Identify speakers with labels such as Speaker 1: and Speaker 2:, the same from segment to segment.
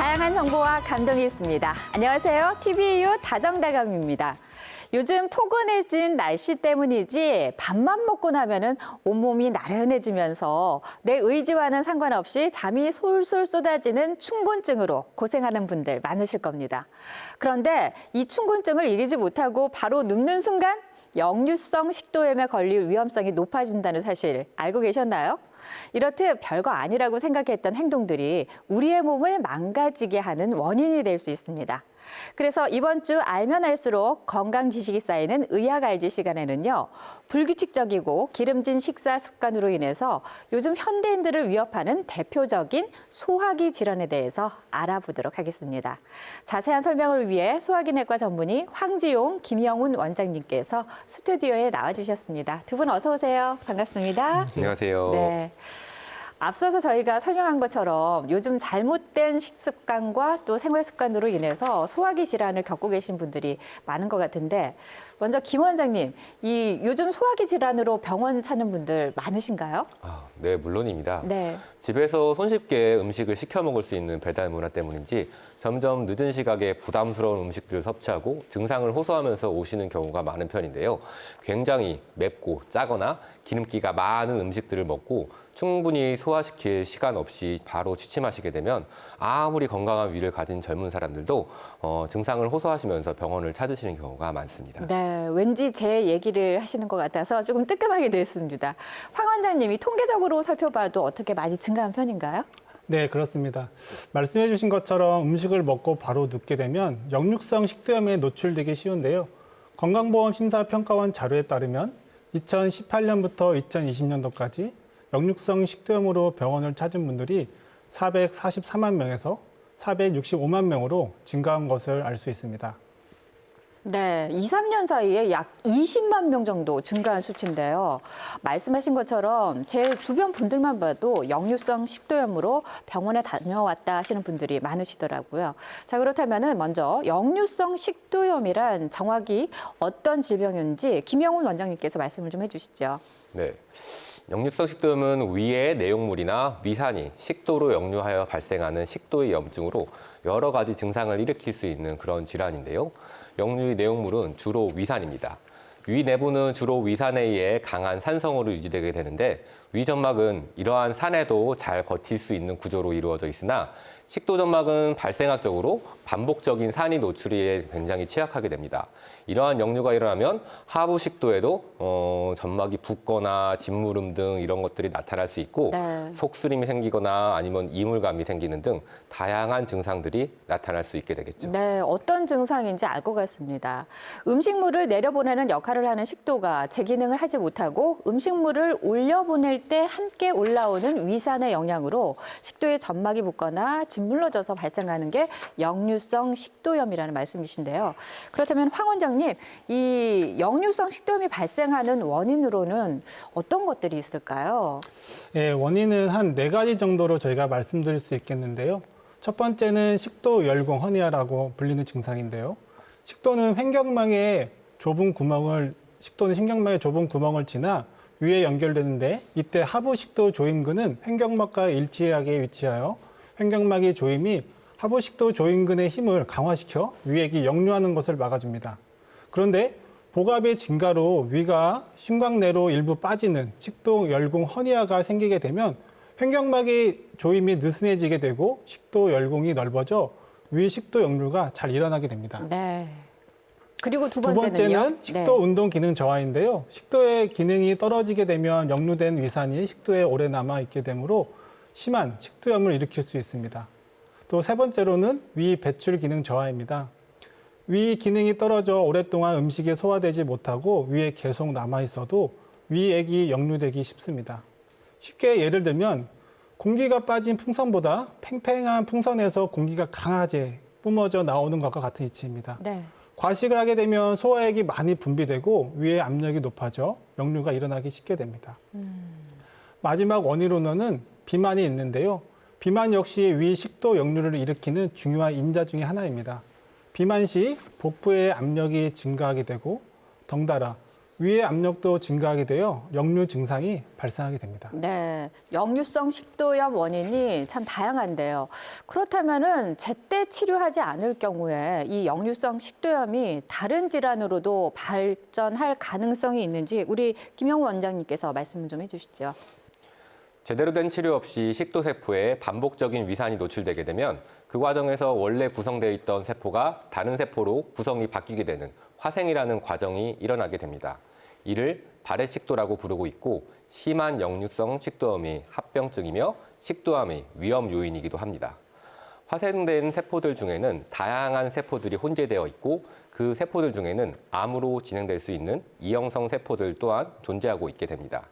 Speaker 1: 다양한 정보와 감동이 있습니다. 안녕하세요. TVU 다정다감입니다. 요즘 포근해진 날씨 때문이지 밥만 먹고 나면은 온몸이 나른해지면서 내 의지와는 상관없이 잠이 솔솔 쏟아지는 충곤증으로 고생하는 분들 많으실 겁니다. 그런데 이 충곤증을 이기지 못하고 바로 눕는 순간 역류성 식도염에 걸릴 위험성이 높아진다는 사실 알고 계셨나요? 이렇듯 별거 아니라고 생각했던 행동들이 우리의 몸을 망가지게 하는 원인이 될 수 있습니다. 그래서 이번 주 알면 알수록 건강 지식이 쌓이는 의학 알지 시간에는요, 불규칙적이고 기름진 식사 습관으로 인해서 요즘 현대인들을 위협하는 대표적인 소화기 질환에 대해서 알아보도록 하겠습니다. 자세한 설명을 위해 소화기내과 전문의 황지용, 김영훈 원장님께서 스튜디오에 나와주셨습니다. 두 분 어서 오세요. 반갑습니다.
Speaker 2: 안녕하세요.
Speaker 1: 네. 앞서서 저희가 설명한 것처럼 요즘 잘못된 식습관과 또 생활 습관으로 인해서 소화기 질환을 겪고 계신 분들이 많은 것 같은데, 먼저 김 원장님, 이 요즘 소화기 질환으로 병원 찾는 분들 많으신가요?
Speaker 2: 네, 물론입니다.
Speaker 1: 네.
Speaker 2: 집에서 손쉽게 음식을 시켜 먹을 수 있는 배달 문화 때문인지 점점 늦은 시각에 부담스러운 음식들을 섭취하고 증상을 호소하면서 오시는 경우가 많은 편인데요. 굉장히 맵고 짜거나 기름기가 많은 음식들을 먹고 충분히 소화시킬 시간 없이 바로 취침하시게 되면 아무리 건강한 위를 가진 젊은 사람들도 증상을 호소하시면서 병원을 찾으시는 경우가 많습니다.
Speaker 1: 네, 왠지 제 얘기를 하시는 것 같아서 조금 뜨끔하게 됐습니다. 황 원장님이 통계적으로 살펴봐도 어떻게 많이 증가한 편인가요?
Speaker 3: 네, 그렇습니다. 말씀해 주신 것처럼 음식을 먹고 바로 눕게 되면 역류성 식도염에 노출되기 쉬운데요. 건강보험심사평가원 자료에 따르면 2018년부터 2020년도까지 역류성 식도염으로 병원을 찾은 분들이 444만 명에서 465만 명으로 증가한 것을 알 수 있습니다.
Speaker 1: 네, 2, 3년 사이에 약 20만 명 정도 증가한 수치인데요. 말씀하신 것처럼 제 주변 분들만 봐도 역류성 식도염으로 병원에 다녀왔다 하시는 분들이 많으시더라고요. 자, 그렇다면은 먼저 역류성 식도염이란 정확히 어떤 질병인지 김영훈 원장님께서 말씀을 좀 해주시죠.
Speaker 2: 네. 역류성 식도염은 위의 내용물이나 위산이 식도로 역류하여 발생하는 식도의 염증으로 여러 가지 증상을 일으킬 수 있는 그런 질환인데요. 역류의 내용물은 주로 위산입니다. 위 내부는 주로 위산에 의해 강한 산성으로 유지되게 되는데, 위 점막은 이러한 산에도 잘 버틸 수 있는 구조로 이루어져 있으나 식도 점막은 발생학적으로 반복적인 산이 노출에 굉장히 취약하게 됩니다. 이러한 역류가 일어나면 하부 식도에도 점막이 붓거나 짓무름 등 이런 것들이 나타날 수 있고,
Speaker 1: 네.
Speaker 2: 속쓰림이 생기거나 아니면 이물감이 생기는 등 다양한 증상들이 나타날 수 있게 되겠죠.
Speaker 1: 네, 어떤 증상인지 알 것 같습니다. 음식물을 내려보내는 역할을 하는 식도가 제 기능을 하지 못하고 음식물을 올려보낼 때 함께 올라오는 위산의 영향으로 식도에 점막이 붙거나 짓물러져서 발생하는 게 역류성 식도염이라는 말씀이신데요. 그렇다면 황 원장님, 이 역류성 식도염이 발생하는 원인으로는 어떤 것들이 있을까요?
Speaker 3: 예, 원인은 한 4가지 정도로 저희가 말씀드릴 수 있겠는데요. 첫 번째는 식도 열공 허니아라고 불리는 증상인데요. 식도는 신경망의 좁은 구멍을 지나 위에 연결되는데, 이때 하부 식도 조임근은 횡격막과 일치하게 위치하여 횡격막의 조임이 하부 식도 조임근의 힘을 강화시켜 위액이 역류하는 것을 막아줍니다. 그런데 복압의 증가로 위가 심곽 내로 일부 빠지는 식도 열공 허니아가 생기게 되면 횡격막의 조임이 느슨해지게 되고 식도 열공이 넓어져 위 식도 역류가 잘 일어나게 됩니다.
Speaker 1: 네. 그리고 두
Speaker 3: 두
Speaker 1: 번째는요?
Speaker 3: 번째는 식도 운동 기능 저하인데요. 식도의 기능이 떨어지게 되면 역류된 위산이 식도에 오래 남아 있게 되므로 심한 식도염을 일으킬 수 있습니다. 또 세 번째로는 위 배출 기능 저하입니다. 위 기능이 떨어져 오랫동안 음식이 소화되지 못하고 위에 계속 남아 있어도 위액이 역류되기 쉽습니다. 쉽게 예를 들면 공기가 빠진 풍선보다 팽팽한 풍선에서 공기가 강하게 뿜어져 나오는 것과 같은 이치입니다.
Speaker 1: 네.
Speaker 3: 과식을 하게 되면 소화액이 많이 분비되고 위의 압력이 높아져 역류가 일어나기 쉽게 됩니다. 마지막 원인으로는 비만이 있는데요. 비만 역시 위 식도 역류를 일으키는 중요한 인자 중에 하나입니다. 비만 시 복부의 압력이 증가하게 되고 덩달아 위의 압력도 증가하게 되어 역류 증상이 발생하게 됩니다.
Speaker 1: 네, 역류성 식도염 원인이 참 다양한데요. 그렇다면은 제때 치료하지 않을 경우에 이 역류성 식도염이 다른 질환으로도 발전할 가능성이 있는지 우리 김영우 원장님께서 말씀 좀 해주시죠.
Speaker 2: 제대로 된 치료 없이 식도세포에 반복적인 위산이 노출되게 되면 그 과정에서 원래 구성되어 있던 세포가 다른 세포로 구성이 바뀌게 되는 화생이라는 과정이 일어나게 됩니다. 이를 발해식도라고 부르고 있고 심한 역류성 식도염이 합병증이며 식도암의 위험 요인이기도 합니다. 화생된 세포들 중에는 다양한 세포들이 혼재되어 있고 그 세포들 중에는 암으로 진행될 수 있는 이형성 세포들 또한 존재하고 있게 됩니다.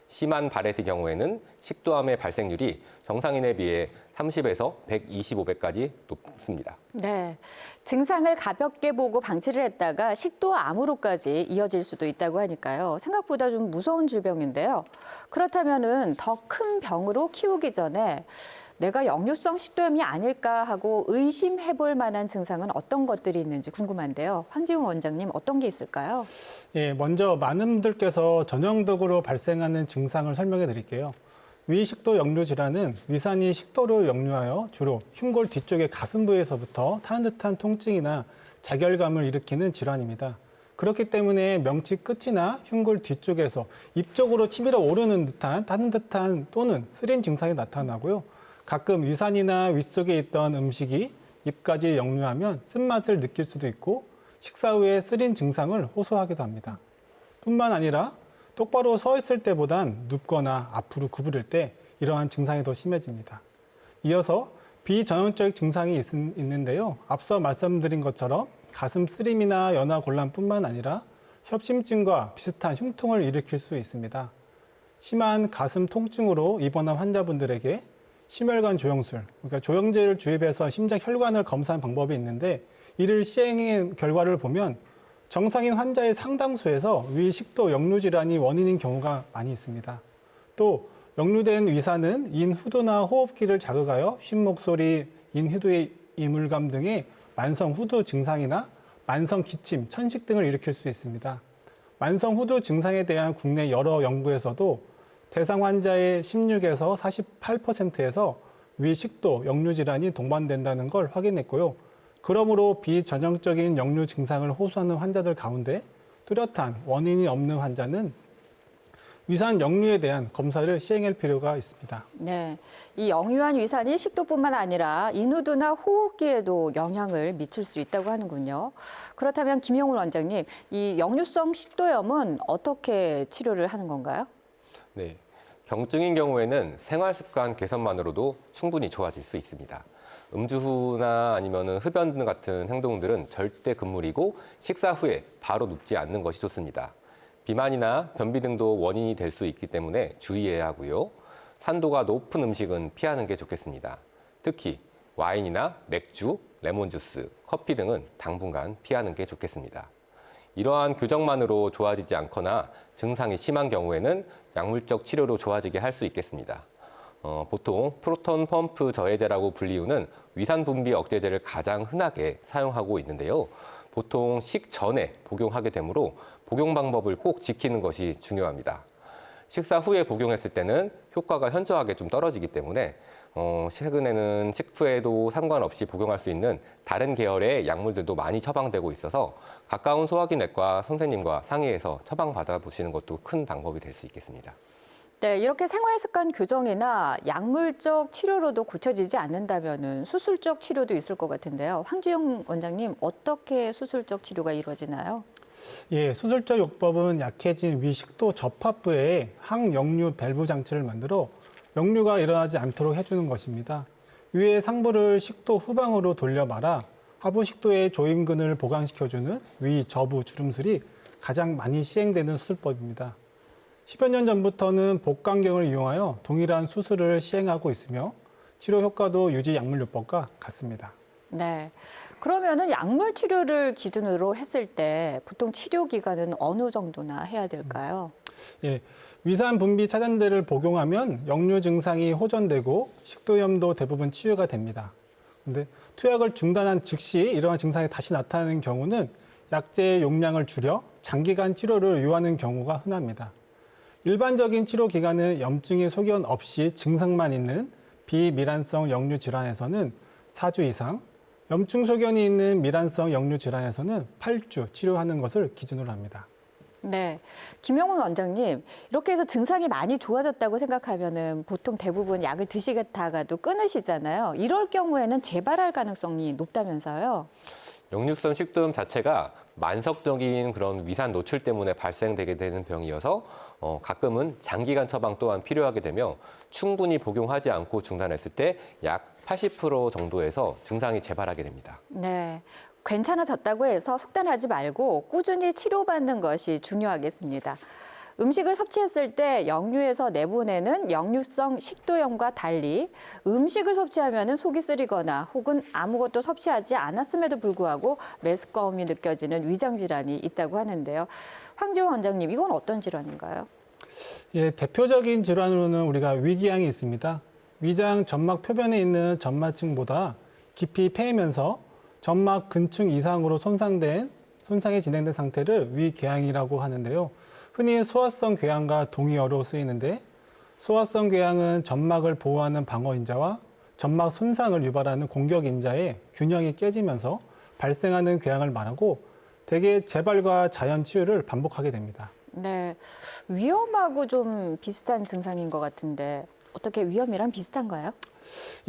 Speaker 2: 심한 발해의 경우에는 식도암의 발생률이 정상인에 비해 30에서 125배까지 높습니다.
Speaker 1: 네, 증상을 가볍게 보고 방치를 했다가 식도암으로까지 이어질 수도 있다고 하니까요. 생각보다 좀 무서운 질병인데요. 그렇다면은 더 큰 병으로 키우기 전에 내가 역류성 식도염이 아닐까 하고 의심해 볼 만한 증상은 어떤 것들이 있는지 궁금한데요. 황지웅 원장님 어떤 게 있을까요?
Speaker 3: 예, 먼저 많은 분들께서 전형적으로 발생하는 증상을 설명해 드릴게요. 위식도 역류 질환은 위산이 식도로 역류하여 주로 흉골 뒤쪽의 가슴 부에서부터 타는 듯한 통증이나 자결감을 일으키는 질환입니다. 그렇기 때문에 명치 끝이나 흉골 뒤쪽에서 입 쪽으로 치밀어 오르는 듯한 타는 듯한 또는 쓰린 증상이 나타나고요. 가끔 위산이나 윗속에 있던 음식이 입까지 역류하면 쓴맛을 느낄 수도 있고 식사 후에 쓰린 증상을 호소하기도 합니다. 뿐만 아니라 똑바로 서 있을 때보단 눕거나 앞으로 구부릴 때 이러한 증상이 더 심해집니다. 이어서 비전형적 증상이 있는데요. 앞서 말씀드린 것처럼 가슴 쓰림이나 연화 곤란뿐만 아니라 협심증과 비슷한 흉통을 일으킬 수 있습니다. 심한 가슴 통증으로 입원한 환자분들에게 심혈관 조영술, 그러니까 조영제를 주입해서 심장 혈관을 검사하는 방법이 있는데 이를 시행한 결과를 보면 정상인 환자의 상당수에서 위식도 역류 질환이 원인인 경우가 많이 있습니다. 또 역류된 위산은 인후두나 호흡기를 자극하여 쉰 목소리, 인후두의 이물감 등의 만성 후두 증상이나 만성 기침, 천식 등을 일으킬 수 있습니다. 만성 후두 증상에 대한 국내 여러 연구에서도 대상 환자의 16에서 48%에서 위식도 역류 질환이 동반된다는 걸 확인했고요. 그러므로 비전형적인 역류 증상을 호소하는 환자들 가운데 뚜렷한 원인이 없는 환자는 위산 역류에 대한 검사를 시행할 필요가 있습니다.
Speaker 1: 네, 이 역류한 위산이 식도뿐만 아니라 인후두나 호흡기에도 영향을 미칠 수 있다고 하는군요. 그렇다면 김영우 원장님, 이 역류성 식도염은 어떻게 치료를 하는 건가요?
Speaker 2: 네, 경증인 경우에는 생활 습관 개선만으로도 충분히 좋아질 수 있습니다. 음주 후나 아니면 흡연 등 같은 행동들은 절대 금물이고 식사 후에 바로 눕지 않는 것이 좋습니다. 비만이나 변비 등도 원인이 될 수 있기 때문에 주의해야 하고요. 산도가 높은 음식은 피하는 게 좋겠습니다. 특히 와인이나 맥주, 레몬주스, 커피 등은 당분간 피하는 게 좋겠습니다. 이러한 교정만으로 좋아지지 않거나 증상이 심한 경우에는 약물적 치료로 좋아지게 할 수 있겠습니다. 보통 프로톤 펌프 저해제라고 불리우는 위산 분비 억제제를 가장 흔하게 사용하고 있는데요. 보통 식전에 복용하게 되므로 복용 방법을 꼭 지키는 것이 중요합니다. 식사 후에 복용했을 때는 효과가 현저하게 좀 떨어지기 때문에 최근에는 식후에도 상관없이 복용할 수 있는 다른 계열의 약물들도 많이 처방되고 있어서 가까운 소화기내과 선생님과 상의해서 처방받아 보시는 것도 큰 방법이 될 수 있겠습니다.
Speaker 1: 네, 이렇게 생활 습관 교정이나 약물적 치료로도 고쳐지지 않는다면은 수술적 치료도 있을 것 같은데요. 황주영 원장님, 어떻게 수술적 치료가 이루어지나요?
Speaker 3: 예, 수술적 요법은 약해진 위식도 접합부에 항역류 밸브 장치를 만들어 역류가 일어나지 않도록 해주는 것입니다. 위의 상부를 식도 후방으로 돌려 말아 하부 식도의 조임근을 보강시켜주는 위 저부 주름술이 가장 많이 시행되는 수술법입니다. 10여 년 전부터는 복강경을 이용하여 동일한 수술을 시행하고 있으며 치료 효과도 유지 약물요법과 같습니다.
Speaker 1: 네. 그러면은 약물 치료를 기준으로 했을 때 보통 치료 기간은 어느 정도나 해야 될까요?
Speaker 3: 예, 위산 분비 차단제를 복용하면 역류 증상이 호전되고 식도염도 대부분 치유가 됩니다. 그런데 투약을 중단한 즉시 이러한 증상이 다시 나타나는 경우는 약제의 용량을 줄여 장기간 치료를 요하는 경우가 흔합니다. 일반적인 치료 기간은 염증의 소견 없이 증상만 있는 비밀환성 역류 질환에서는 4주 이상, 염증 소견이 있는 밀환성 역류 질환에서는 8주 치료하는 것을 기준으로 합니다.
Speaker 1: 네, 김영훈 원장님, 이렇게 해서 증상이 많이 좋아졌다고 생각하면은 보통 대부분 약을 드시다가도 끊으시잖아요. 이럴 경우에는 재발할 가능성이 높다면서요?
Speaker 2: 역류성 식도염 자체가 만성적인 그런 위산 노출 때문에 발생되게 되는 병이어서 가끔은 장기간 처방 또한 필요하게 되며 충분히 복용하지 않고 중단했을 때 약 80% 정도에서 증상이 재발하게 됩니다.
Speaker 1: 네, 괜찮아졌다고 해서 속단하지 말고 꾸준히 치료받는 것이 중요하겠습니다. 음식을 섭취했을 때 역류에서 내보내는 역류성 식도염과 달리 음식을 섭취하면 속이 쓰리거나 혹은 아무것도 섭취하지 않았음에도 불구하고 메스꺼움이 느껴지는 위장 질환이 있다고 하는데요. 황지원 원장님, 이건 어떤 질환인가요?
Speaker 3: 예, 대표적인 질환으로는 우리가 위궤양이 있습니다. 위장 점막 표면에 있는 점막층보다 깊이 패이면서 점막 근층 이상으로 손상이 진행된 상태를 위궤양이라고 하는데요. 흔히 소화성 궤양과 동의어로 쓰이는데 소화성 궤양은 점막을 보호하는 방어인자와 점막 손상을 유발하는 공격인자의 균형이 깨지면서 발생하는 궤양을 말하고 대개 재발과 자연 치유를 반복하게 됩니다.
Speaker 1: 네, 위염하고 좀 비슷한 증상인 것 같은데 어떻게 위염이랑 비슷한가요?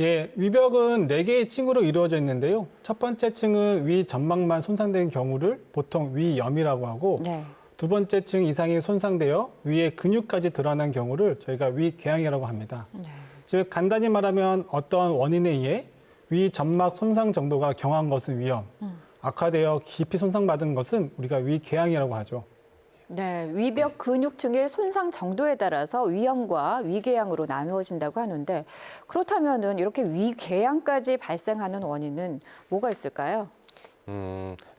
Speaker 3: 예, 위벽은 4개의 층으로 이루어져 있는데요. 첫 번째 층은 위 점막만 손상된 경우를 보통 위염이라고 하고
Speaker 1: 네.
Speaker 3: 두 번째 층 이상이 손상되어 위의 근육까지 드러난 경우를 저희가 위궤양이라고 합니다.
Speaker 1: 네.
Speaker 3: 즉 간단히 말하면 어떠한 원인에 의해 위 점막 손상 정도가 경한 것은 위염, 악화되어 깊이 손상받은 것은 우리가 위궤양이라고 하죠.
Speaker 1: 네, 위벽 근육층의 손상 정도에 따라서 위염과 위궤양으로 나누어진다고 하는데 그렇다면은 이렇게 위궤양까지 발생하는 원인은 뭐가 있을까요?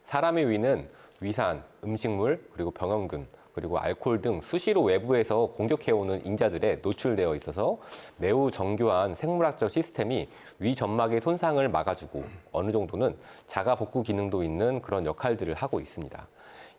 Speaker 2: 사람의 위는 위산, 음식물, 그리고 병원균, 그리고 알코올 등 수시로 외부에서 공격해오는 인자들에 노출되어 있어서 매우 정교한 생물학적 시스템이 위 점막의 손상을 막아주고 어느 정도는 자가 복구 기능도 있는 그런 역할들을 하고 있습니다.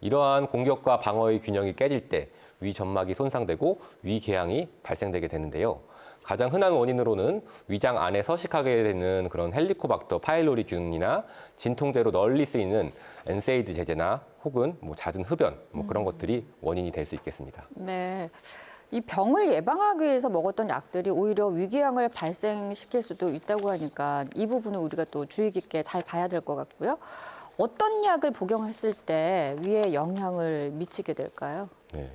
Speaker 2: 이러한 공격과 방어의 균형이 깨질 때 위 점막이 손상되고 위궤양이 발생되게 되는데요. 가장 흔한 원인으로는 위장 안에 서식하게 되는 그런 헬리코박터 파일로리균이나 진통제로 널리 쓰이는 엔세이드 제제나 혹은 잦은 흡연 그런 것들이 원인이 될 수 있겠습니다.
Speaker 1: 네. 이 병을 예방하기 위해서 먹었던 약들이 오히려 위궤양을 발생시킬 수도 있다고 하니까 이 부분은 우리가 또 주의 깊게 잘 봐야 될 것 같고요. 어떤 약을 복용했을 때 위에 영향을 미치게 될까요?
Speaker 2: 네.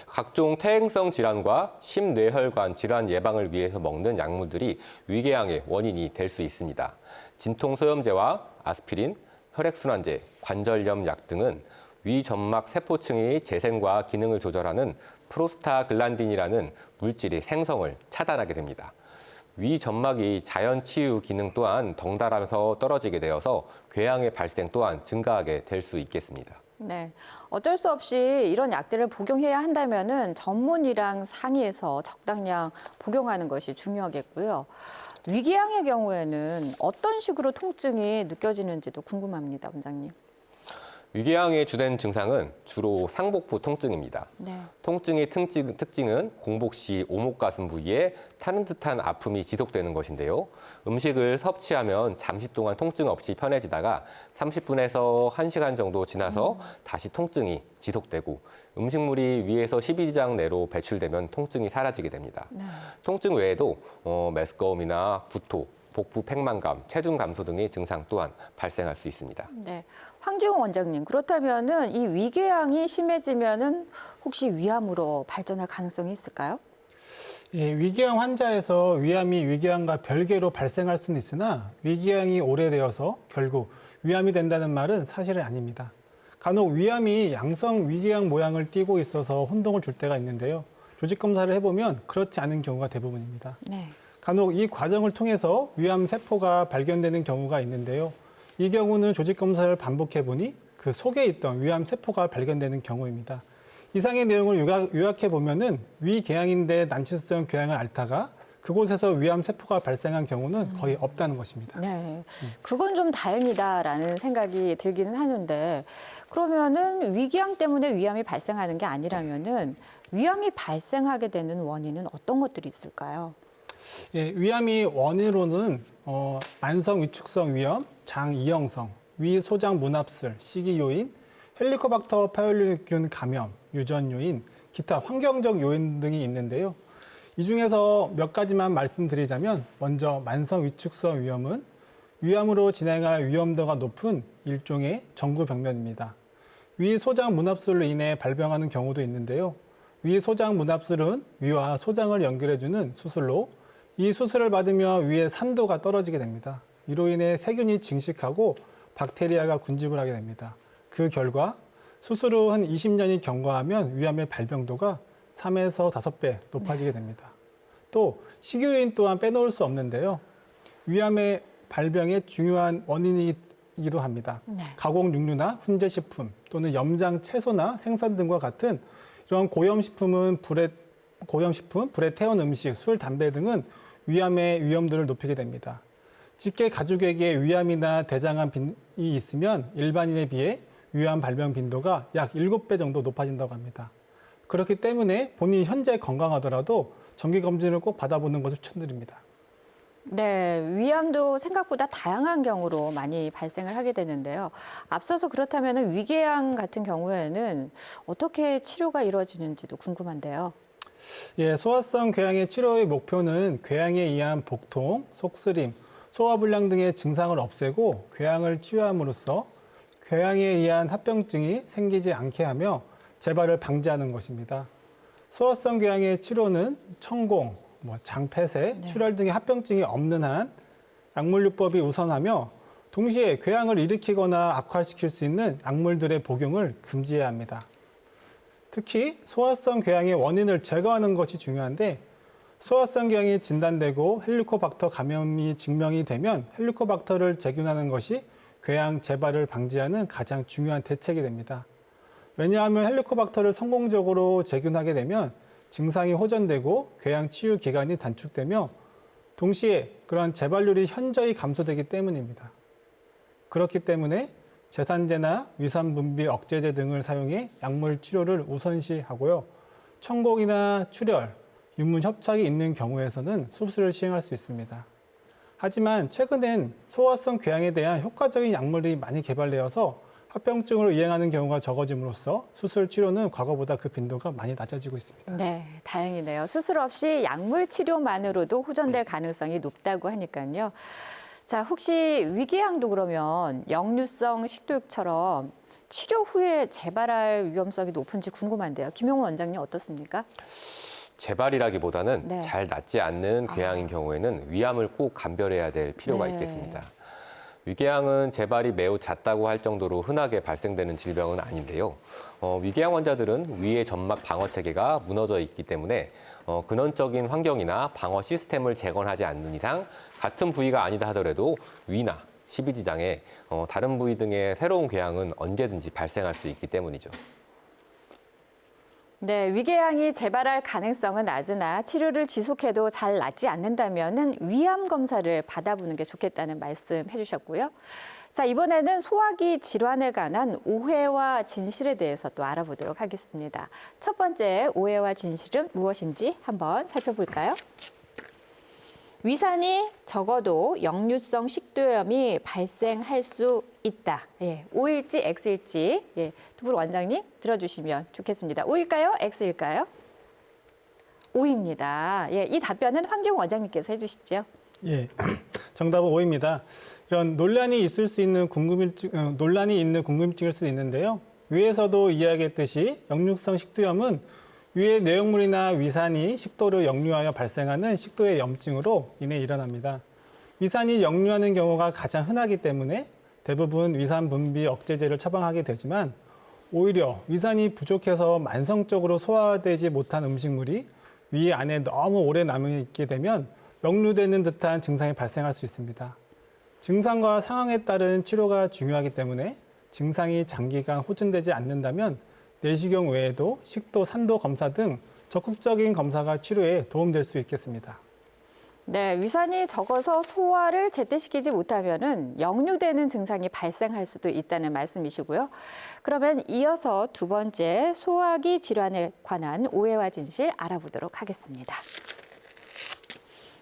Speaker 2: 각종 퇴행성 질환과 심뇌혈관 질환 예방을 위해서 먹는 약물들이 위궤양의 원인이 될 수 있습니다. 진통소염제와 아스피린, 혈액순환제, 관절염 약 등은 위 점막 세포층의 재생과 기능을 조절하는 프로스타글란딘이라는 물질의 생성을 차단하게 됩니다. 위 점막이 자연 치유 기능 또한 덩달아서 떨어지게 되어서 궤양의 발생 또한 증가하게 될 수 있겠습니다.
Speaker 1: 네, 어쩔 수 없이 이런 약들을 복용해야 한다면은 전문의랑 상의해서 적당량 복용하는 것이 중요하겠고요. 위궤양의 경우에는 어떤 식으로 통증이 느껴지는지도 궁금합니다, 원장님.
Speaker 2: 위궤양의 주된 증상은 주로 상복부 통증입니다.
Speaker 1: 네.
Speaker 2: 통증의 특징은 공복 시 오목가슴 부위에 타는 듯한 아픔이 지속되는 것인데요. 음식을 섭취하면 잠시 동안 통증 없이 편해지다가 30분에서 1시간 정도 지나서 다시 통증이 지속되고 음식물이 위에서 12지장 내로 배출되면 통증이 사라지게 됩니다.
Speaker 1: 네.
Speaker 2: 통증 외에도 메스꺼움이나 구토, 복부 팽만감, 체중 감소 등의 증상 또한 발생할 수 있습니다.
Speaker 1: 네, 황지용 원장님, 그렇다면은 이 위궤양이 심해지면은 혹시 위암으로 발전할 가능성이 있을까요?
Speaker 3: 예, 위궤양 환자에서 위암이 위궤양과 별개로 발생할 수는 있으나 위궤양이 오래되어서 결국 위암이 된다는 말은 사실은 아닙니다. 간혹 위암이 양성 위궤양 모양을 띠고 있어서 혼동을 줄 때가 있는데요. 조직 검사를 해보면 그렇지 않은 경우가 대부분입니다.
Speaker 1: 네.
Speaker 3: 간혹 이 과정을 통해서 위암 세포가 발견되는 경우가 있는데요. 이 경우는 조직 검사를 반복해 보니 그 속에 있던 위암 세포가 발견되는 경우입니다. 이상의 내용을 요약해 보면은 위궤양인데 난치성 궤양을 앓다가 그곳에서 위암 세포가 발생한 경우는 거의 없다는 것입니다.
Speaker 1: 네, 그건 좀 다행이다라는 생각이 들기는 하는데 그러면은 위궤양 때문에 위암이 발생하는 게 아니라면은 위암이 발생하게 되는 원인은 어떤 것들이 있을까요?
Speaker 3: 예, 위암이 원인으로는 만성 위축성 위염, 장 이형성, 위 소장 문합술, 식이 요인, 헬리코박터 파이올리균 감염, 유전 요인, 기타 환경적 요인 등이 있는데요. 이 중에서 몇 가지만 말씀드리자면 먼저 만성 위축성 위염은 위암으로 진행할 위험도가 높은 일종의 정구병변입니다. 위 소장 문합술로 인해 발병하는 경우도 있는데요. 위 소장 문합술은 위와 소장을 연결해주는 수술로 이 수술을 받으며 위의 산도가 떨어지게 됩니다. 이로 인해 세균이 증식하고 박테리아가 군집을 하게 됩니다. 그 결과 수술 후 한 20년이 경과하면 위암의 발병도가 3에서 5배 높아지게 됩니다. 또 식이요인 또한 빼놓을 수 없는데요. 위암의 발병의 중요한 원인이기도 합니다.
Speaker 1: 네.
Speaker 3: 가공육류나 훈제식품 또는 염장 채소나 생선 등과 같은 이런 고염식품, 불에 태운 음식, 술, 담배 등은 위암의 위험도를 높이게 됩니다. 직계 가족에게 위암이나 대장암이 있으면 일반인에 비해 위암 발병 빈도가 약 7배 정도 높아진다고 합니다. 그렇기 때문에 본인이 현재 건강하더라도 정기검진을 꼭 받아보는 것을 추천드립니다.
Speaker 1: 네, 위암도 생각보다 다양한 경우로 많이 발생을 하게 되는데요. 앞서서 그렇다면 위궤양 같은 경우에는 어떻게 치료가 이루어지는지도 궁금한데요.
Speaker 3: 예, 소화성 궤양의 치료의 목표는 궤양에 의한 복통, 속쓰림, 소화불량 등의 증상을 없애고 궤양을 치유함으로써 궤양에 의한 합병증이 생기지 않게 하며 재발을 방지하는 것입니다. 소화성 궤양의 치료는 천공, 장폐쇄, 출혈 등의 합병증이 없는 한 약물요법이 우선하며 동시에 궤양을 일으키거나 악화시킬 수 있는 약물들의 복용을 금지해야 합니다. 특히 소화성 궤양의 원인을 제거하는 것이 중요한데 소화성 궤양이 진단되고 헬리코박터 감염이 증명이 되면 헬리코박터를 재균하는 것이 궤양 재발을 방지하는 가장 중요한 대책이 됩니다. 왜냐하면 헬리코박터를 성공적으로 재균하게 되면 증상이 호전되고 궤양 치유 기간이 단축되며 동시에 그러한 재발률이 현저히 감소되기 때문입니다. 그렇기 때문에 제산제나 위산 분비 억제제 등을 사용해 약물 치료를 우선시하고요. 천공이나 출혈, 유문 협착이 있는 경우에서는 수술을 시행할 수 있습니다. 하지만 최근엔 소화성 궤양에 대한 효과적인 약물이 많이 개발되어서 합병증으로 이행하는 경우가 적어짐으로써 수술 치료는 과거보다 그 빈도가 많이 낮아지고 있습니다.
Speaker 1: 네, 다행이네요. 수술 없이 약물 치료만으로도 호전될 가능성이 높다고 하니까요. 자, 혹시 위궤양도 그러면 역류성 식도염처럼 치료 후에 재발할 위험성이 높은지 궁금한데요. 김용호 원장님 어떻습니까?
Speaker 2: 재발이라기보다는
Speaker 1: 네.
Speaker 2: 잘 낫지 않는 궤양인 경우에는 위암을 꼭 감별해야 될 필요가
Speaker 1: 네.
Speaker 2: 있겠습니다. 위궤양은 재발이 매우 잦다고 할 정도로 흔하게 발생되는 질병은 아닌데요. 위궤양 환자들은 위의 점막 방어 체계가 무너져 있기 때문에 근원적인 환경이나 방어 시스템을 재건하지 않는 이상 같은 부위가 아니다 하더라도 위나 십이지장에 다른 부위 등의 새로운 궤양은 언제든지 발생할 수 있기 때문이죠.
Speaker 1: 네, 위궤양이 재발할 가능성은 낮으나 치료를 지속해도 잘 낫지 않는다면 위암 검사를 받아보는 게 좋겠다는 말씀 해주셨고요. 자, 이번에는 소화기 질환에 관한 오해와 진실에 대해서 또 알아보도록 하겠습니다. 첫 번째 오해와 진실은 무엇인지 한번 살펴볼까요? 위산이 적어도 역류성 식도염이 발생할 수 있다. 예, O일지 X일지 예, 두 분 원장님 들어주시면 좋겠습니다. O일까요? X일까요? O입니다. 예, 이 답변은 황지웅 원장님께서 해주시죠.
Speaker 3: 예, 정답은 O입니다. 이런 논란이 있을 수 있는 논란이 있는 궁금증일 수도 있는데요. 위에서도 이야기했듯이 역류성 식도염은 위의 내용물이나 위산이 식도로 역류하여 발생하는 식도의 염증으로 인해 일어납니다. 위산이 역류하는 경우가 가장 흔하기 때문에 대부분 위산 분비 억제제를 처방하게 되지만 오히려 위산이 부족해서 만성적으로 소화되지 못한 음식물이 위 안에 너무 오래 남아있게 되면 역류되는 듯한 증상이 발생할 수 있습니다. 증상과 상황에 따른 치료가 중요하기 때문에 증상이 장기간 호전되지 않는다면 내시경 외에도 식도, 산도 검사 등 적극적인 검사가 치료에 도움될 수 있겠습니다.
Speaker 1: 네, 위산이 적어서 소화를 제때시키지 못하면은 역류되는 증상이 발생할 수도 있다는 말씀이시고요. 그러면 이어서 두 번째 소화기 질환에 관한 오해와 진실 알아보도록 하겠습니다.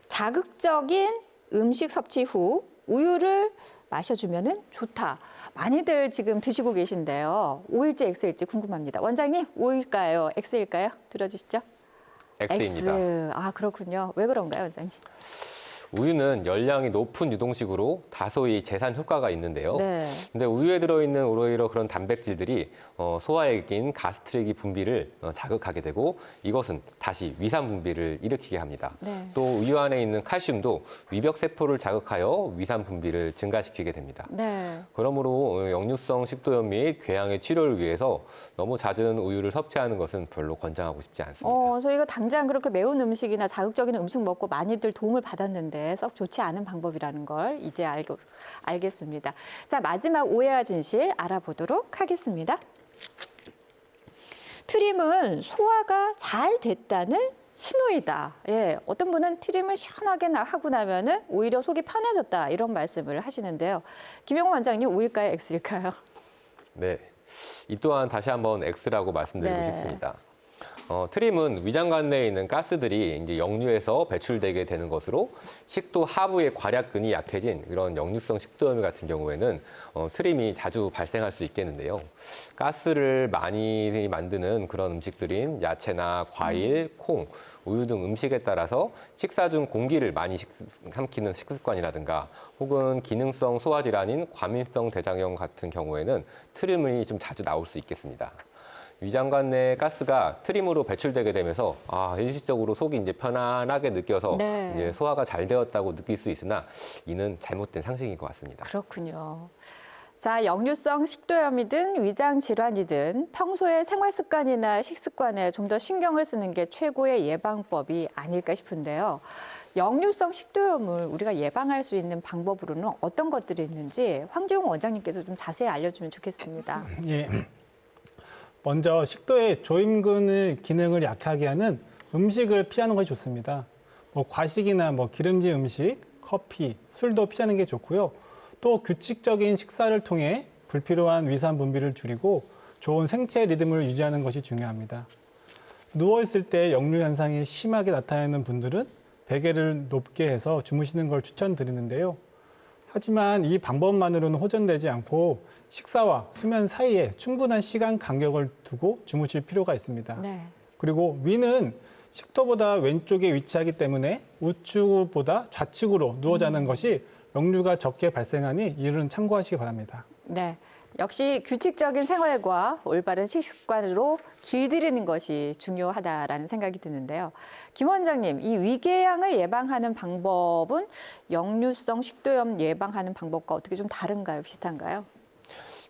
Speaker 1: 자극적인 음식 섭취 후 우유를 마셔주면은 좋다. 많이들 지금 드시고 계신데요. O일지 X일지 궁금합니다. 원장님, O일까요? X일까요? 들어주시죠.
Speaker 2: X입니다.
Speaker 1: X. 아, 그렇군요. 왜 그런가요, 원장님?
Speaker 2: 우유는 열량이 높은 유동식으로 다소의 제산 효과가 있는데요.
Speaker 1: 네.
Speaker 2: 근데 우유에 들어있는 오히려 그런 단백질들이 소화액인 가스트릭이 분비를 자극하게 되고 이것은 다시 위산 분비를 일으키게 합니다.
Speaker 1: 네.
Speaker 2: 또 우유 안에 있는 칼슘도 위벽 세포를 자극하여 위산 분비를 증가시키게 됩니다.
Speaker 1: 네.
Speaker 2: 그러므로 역류성 식도염 및 궤양의 치료를 위해서 너무 잦은 우유를 섭취하는 것은 별로 권장하고 싶지 않습니다.
Speaker 1: 저희가 당장 그렇게 매운 음식이나 자극적인 음식 먹고 많이들 도움을 받았는데 썩 좋지 않은 방법이라는 걸 이제 알겠습니다. 자, 마지막 오해와 진실 알아보도록 하겠습니다. 트림은 소화가 잘 됐다는 신호이다. 예, 어떤 분은 트림을 시원하게 하고 나면은 오히려 속이 편해졌다 이런 말씀을 하시는데요. 김영호 원장님, O일까요, X일까요?
Speaker 2: 네, 이 또한 다시 한번 X라고 말씀드리고
Speaker 1: 네.
Speaker 2: 싶습니다. 트림은 위장관 내에 있는 가스들이 이제 역류해서 배출되게 되는 것으로 식도 하부의 괄약근이 약해진 이런 역류성 식도염 같은 경우에는 트림이 자주 발생할 수 있겠는데요. 가스를 많이 만드는 그런 음식들인 야채나 과일, 콩, 우유 등 음식에 따라서 식사 중 공기를 많이 삼키는 식습관이라든가 혹은 기능성 소화질환인 과민성 대장염 같은 경우에는 트림이 좀 자주 나올 수 있겠습니다. 위장관 내 가스가 트림으로 배출되게 되면서 일시적으로 속이 이제 편안하게 느껴서
Speaker 1: 네.
Speaker 2: 이제 소화가 잘 되었다고 느낄 수 있으나 이는 잘못된 상식인 것 같습니다.
Speaker 1: 그렇군요. 자, 역류성 식도염이든 위장 질환이든 평소에 생활 습관이나 식습관에 좀 더 신경을 쓰는 게 최고의 예방법이 아닐까 싶은데요. 역류성 식도염을 우리가 예방할 수 있는 방법으로는 어떤 것들이 있는지 황지용 원장님께서 좀 자세히 알려주면 좋겠습니다.
Speaker 3: 예. 먼저 식도의 조임근의 기능을 약하게 하는 음식을 피하는 것이 좋습니다. 과식이나 기름진 음식, 커피, 술도 피하는 게 좋고요. 또 규칙적인 식사를 통해 불필요한 위산 분비를 줄이고 좋은 생체 리듬을 유지하는 것이 중요합니다. 누워있을 때 역류 현상이 심하게 나타나는 분들은 베개를 높게 해서 주무시는 걸 추천드리는데요. 하지만 이 방법만으로는 호전되지 않고 식사와 수면 사이에 충분한 시간 간격을 두고 주무실 필요가 있습니다.
Speaker 1: 네.
Speaker 3: 그리고 위는 식도보다 왼쪽에 위치하기 때문에 우측보다 좌측으로 누워 자는 것이 역류가 적게 발생하니 이를 참고하시기 바랍니다.
Speaker 1: 네. 역시 규칙적인 생활과 올바른 식습관으로 길들이는 것이 중요하다라는 생각이 드는데요. 김 원장님, 이 위궤양을 예방하는 방법은 역류성 식도염 예방하는 방법과 어떻게 좀 다른가요? 비슷한가요?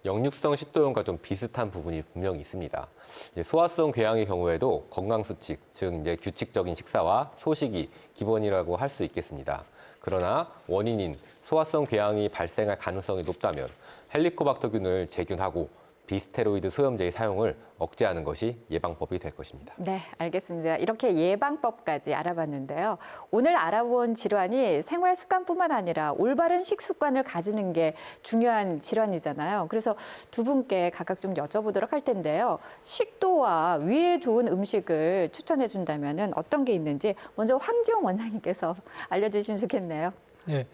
Speaker 2: 역류성 식도염과 좀 비슷한 부분이 분명히 있습니다. 이제 소화성 궤양의 경우에도 건강 수칙, 즉 이제 규칙적인 식사와 소식이 기본이라고 할 수 있겠습니다. 그러나 원인인 소화성 궤양이 발생할 가능성이 높다면 헬리코박터균을 제균하고 비스테로이드 소염제의 사용을 억제하는 것이 예방법이 될 것입니다.
Speaker 1: 네, 알겠습니다. 이렇게 예방법까지 알아봤는데요. 오늘 알아본 질환이 생활 습관뿐만 아니라 올바른 식습관을 가지는 게 중요한 질환이잖아요. 그래서 두 분께 각각 좀 여쭤보도록 할 텐데요. 식도와 위에 좋은 음식을 추천해 준다면 어떤 게 있는지 먼저 황지용 원장님께서 알려주시면 좋겠네요.
Speaker 3: 예.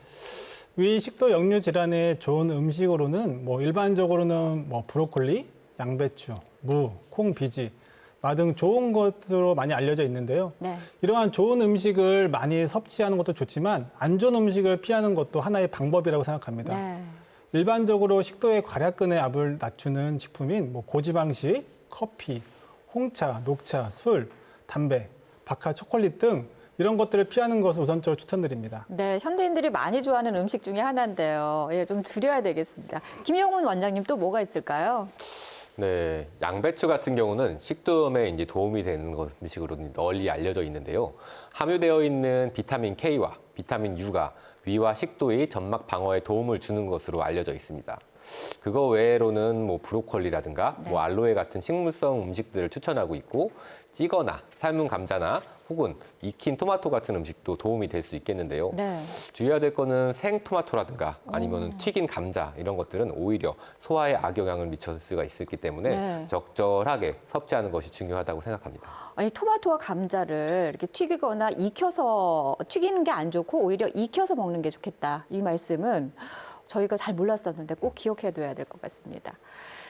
Speaker 3: 위 식도 역류 질환에 좋은 음식으로는 일반적으로는 브로콜리, 양배추, 무, 콩, 비지, 마 등 좋은 것으로 많이 알려져 있는데요.
Speaker 1: 네.
Speaker 3: 이러한 좋은 음식을 많이 섭취하는 것도 좋지만 안 좋은 음식을 피하는 것도 하나의 방법이라고 생각합니다.
Speaker 1: 네.
Speaker 3: 일반적으로 식도의 괄약근의 압을 낮추는 식품인 고지방식, 커피, 홍차, 녹차, 술, 담배, 바카, 초콜릿 등 이런 것들을 피하는 것을 우선적으로 추천드립니다.
Speaker 1: 네, 현대인들이 많이 좋아하는 음식 중에 하나인데요. 예, 좀 줄여야 되겠습니다. 김영훈 원장님 또 뭐가 있을까요?
Speaker 2: 네, 양배추 같은 경우는 식도염에 이제 도움이 되는 음식으로 널리 알려져 있는데요. 함유되어 있는 비타민 K와 비타민 U가 위와 식도의 점막 방어에 도움을 주는 것으로 알려져 있습니다. 그거 외로는 뭐 브로콜리라든가
Speaker 1: 네.
Speaker 2: 뭐 알로에 같은 식물성 음식들을 추천하고 있고 찌거나 삶은 감자나 혹은 익힌 토마토 같은 음식도 도움이 될 수 있겠는데요.
Speaker 1: 네.
Speaker 2: 주의해야 될 거는 생토마토라든가 아니면 튀긴 감자 이런 것들은 오히려 소화에 악영향을 미칠 수가 있기 때문에
Speaker 1: 네.
Speaker 2: 적절하게 섭취하는 것이 중요하다고 생각합니다.
Speaker 1: 아니, 토마토와 감자를 이렇게 튀기거나 익혀서 튀기는 게 안 좋고 오히려 익혀서 먹는 게 좋겠다. 이 말씀은 저희가 잘 몰랐었는데 꼭 기억해둬야 될 것 같습니다.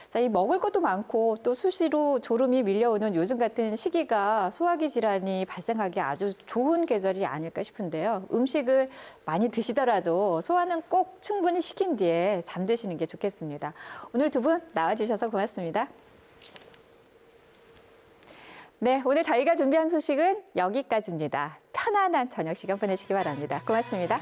Speaker 1: 자, 이 먹을 것도 많고 또 수시로 졸음이 밀려오는 요즘 같은 시기가 소화기 질환이 발생하기 아주 좋은 계절이 아닐까 싶은데요. 음식을 많이 드시더라도 소화는 꼭 충분히 시킨 뒤에 잠드시는 게 좋겠습니다. 오늘 두 분 나와주셔서 고맙습니다. 네, 오늘 저희가 준비한 소식은 여기까지입니다. 편안한 저녁 시간 보내시기 바랍니다. 고맙습니다.